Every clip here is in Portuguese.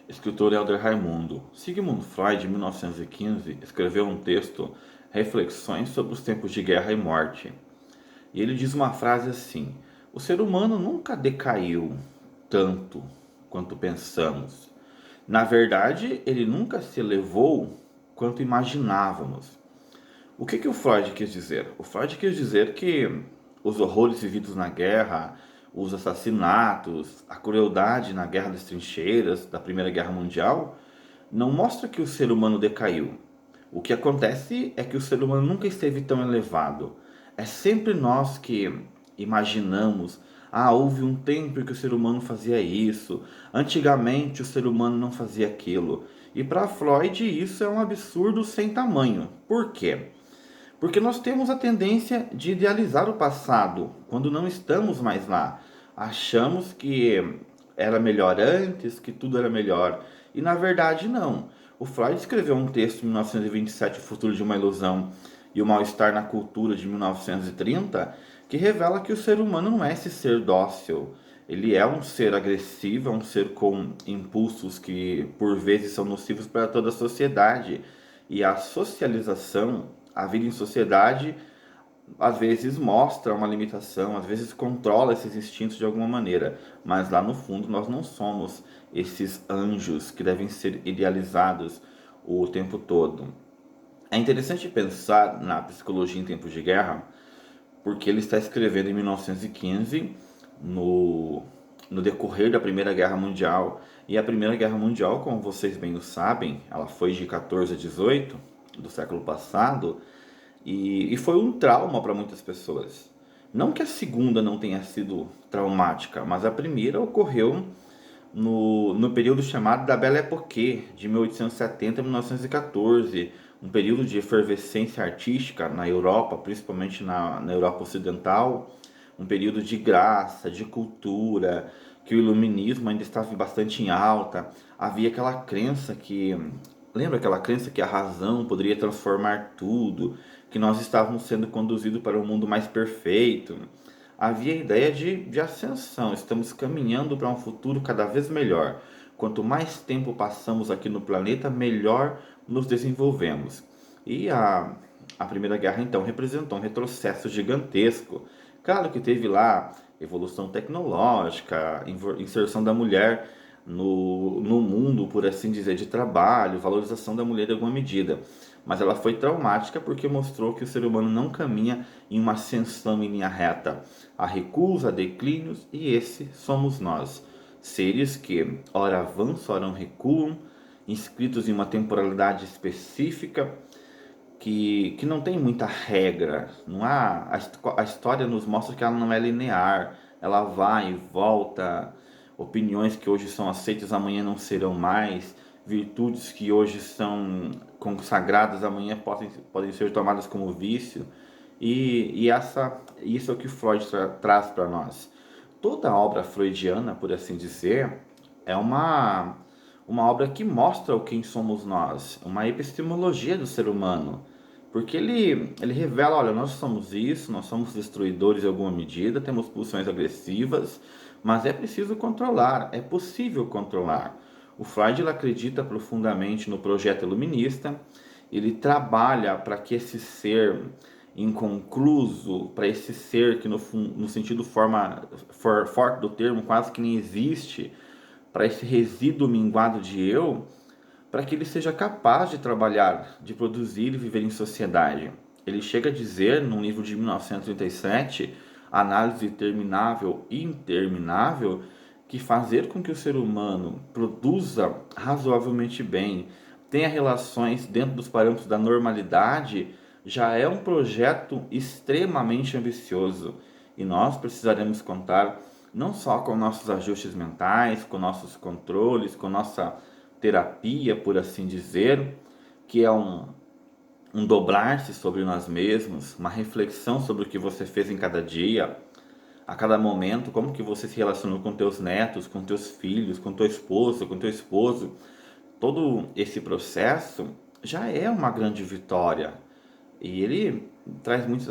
Escritor Helder Raimundo. Sigmund Freud, em 1915, escreveu um texto, Reflexões sobre os tempos de guerra e morte. E ele diz uma frase assim: o ser humano nunca decaiu tanto quanto pensamos. Na verdade, ele nunca se elevou quanto imaginávamos. O que o Freud quis dizer? O Freud quis dizer que os horrores vividos na guerra, os assassinatos, a crueldade na Guerra das Trincheiras da Primeira Guerra Mundial não mostra que o ser humano decaiu. O que acontece é que o ser humano nunca esteve tão elevado. É sempre nós que imaginamos: ah, houve um tempo em que o ser humano fazia isso, antigamente o ser humano não fazia aquilo. E para Freud isso é um absurdo sem tamanho. Por quê? Porque nós temos a tendência de idealizar o passado quando não estamos mais lá. Achamos que era melhor antes, que tudo era melhor. E na verdade não. O Freud escreveu um texto em 1927, O Futuro de uma Ilusão e o Mal-Estar na Cultura, de 1930, que revela que o ser humano não é esse ser dócil. Ele é um ser agressivo, é um ser com impulsos que por vezes são nocivos para toda a sociedade. E a socialização, a vida em sociedade, às vezes mostra uma limitação, às vezes controla esses instintos de alguma maneira, mas lá no fundo nós não somos esses anjos que devem ser idealizados o tempo todo. É interessante pensar na psicologia em tempos de guerra, porque ele está escrevendo em 1915, no, no decorrer da Primeira Guerra Mundial. E a Primeira Guerra Mundial, como vocês bem o sabem, ela foi de 14 a 18 do século passado, e foi um trauma para muitas pessoas. Não que a segunda não tenha sido traumática, mas a primeira ocorreu no período chamado da Belle Époque, de 1870 a 1914, um período de efervescência artística na Europa, principalmente na Europa Ocidental, um período de graça, de cultura, que o iluminismo ainda estava bastante em alta. Havia aquela crença que, lembra aquela crença que a razão poderia transformar tudo, que nós estávamos sendo conduzidos para um mundo mais perfeito. Havia a ideia de ascensão, estamos caminhando para um futuro cada vez melhor. Quanto mais tempo passamos aqui no planeta, melhor nos desenvolvemos. A Primeira Guerra, então, representou um retrocesso gigantesco. Claro que teve lá evolução tecnológica, inserção da mulher no mundo, por assim dizer, de trabalho, valorização da mulher em alguma medida. Mas ela foi traumática porque mostrou que o ser humano não caminha em uma ascensão em linha reta. Há recuos, há declínios, e esse somos nós. Seres que ora avançam, ora recuam, inscritos em uma temporalidade específica, que não tem muita regra. Não há, a história nos mostra que ela não é linear, ela vai e volta. Opiniões que hoje são aceitas amanhã não serão mais, virtudes que hoje são consagradas amanhã podem ser tomadas como vício. Isso é o que Freud traz para nós. Toda a obra freudiana, por assim dizer, é uma obra que mostra o quem somos nós, uma epistemologia do ser humano. Porque ele revela: olha, nós somos isso, nós somos destruidores em alguma medida, temos pulsões agressivas, mas é preciso controlar, é possível controlar. O Freud ele acredita profundamente no projeto iluminista, ele trabalha para que esse ser inconcluso, para esse ser que no sentido forte do termo quase que nem existe, para esse resíduo minguado de eu, para que ele seja capaz de trabalhar, de produzir e viver em sociedade. Ele chega a dizer, num livro de 1937, Análise Terminável e Interminável, que fazer com que o ser humano produza razoavelmente bem, tenha relações dentro dos parâmetros da normalidade, já é um projeto extremamente ambicioso. E nós precisaremos contar não só com nossos ajustes mentais, com nossos controles, com nossa terapia, por assim dizer, que é um dobrar-se sobre nós mesmos, uma reflexão sobre o que você fez em cada dia, a cada momento, como que você se relacionou com teus netos, com teus filhos, com tua esposa, com teu esposo. Todo esse processo já é uma grande vitória. E ele traz muitas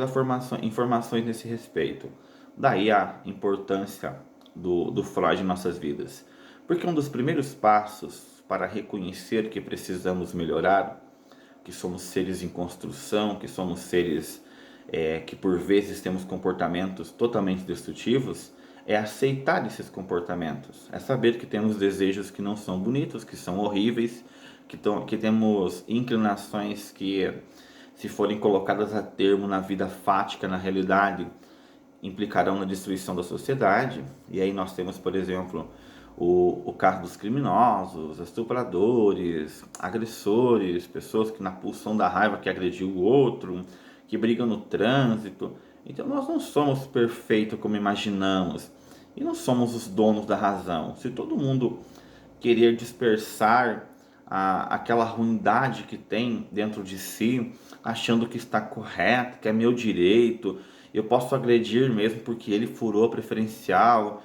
informações nesse respeito. Daí a importância do Freud em nossas vidas. Porque um dos primeiros passos para reconhecer que precisamos melhorar, que somos seres em construção, que somos seres que por vezes temos comportamentos totalmente destrutivos, é aceitar esses comportamentos, é saber que temos desejos que não são bonitos, que são horríveis, que temos inclinações que, se forem colocadas a termo na vida fática, na realidade, implicarão na destruição da sociedade. E aí nós temos, por exemplo, o caso dos criminosos, estupradores, agressores, pessoas que na pulsão da raiva que agrediu o outro, que brigam no trânsito. Então nós não somos perfeitos como imaginamos e não somos os donos da razão. Se todo mundo querer dispersar aquela ruindade que tem dentro de si, achando que está correto, que é meu direito, eu posso agredir mesmo porque ele furou a preferencial,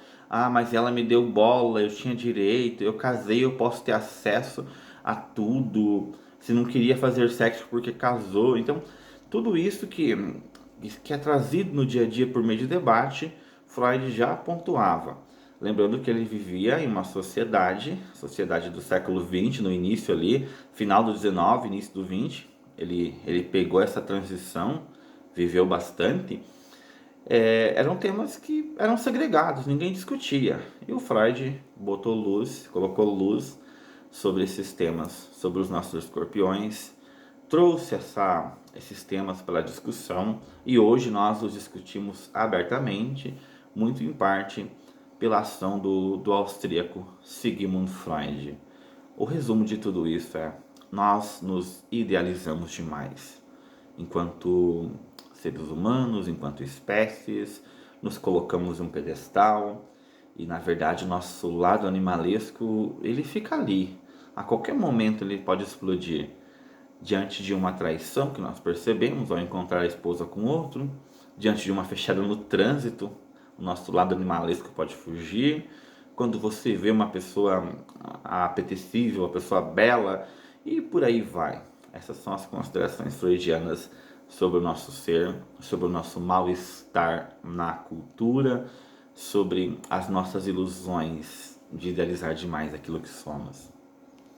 mas ela me deu bola, eu tinha direito, eu casei, eu posso ter acesso a tudo, se não queria fazer sexo porque casou. Então, tudo isso que é trazido no dia a dia por meio de debate, Freud já pontuava. Lembrando que ele vivia em uma sociedade do século XX, no início ali, final do XIX, início do XX. Ele pegou essa transição, viveu bastante. Eram temas que eram segregados, ninguém discutia. E o Freud colocou luz sobre esses temas, sobre os nossos escorpiões, trouxe esses temas para a discussão e hoje nós os discutimos abertamente, muito em parte pela ação do austríaco Sigmund Freud. O resumo de tudo isso é: nós nos idealizamos demais. Enquanto seres humanos, enquanto espécies, nos colocamos em um pedestal e na verdade o nosso lado animalesco ele fica ali. A qualquer momento ele pode explodir diante de uma traição que nós percebemos ao encontrar a esposa com outro, diante de uma fechada no trânsito, o nosso lado animalesco pode fugir. Quando você vê uma pessoa apetecível, uma pessoa bela e por aí vai. Essas são as considerações freudianas sobre o nosso ser, sobre o nosso mal-estar na cultura, sobre as nossas ilusões de idealizar demais aquilo que somos.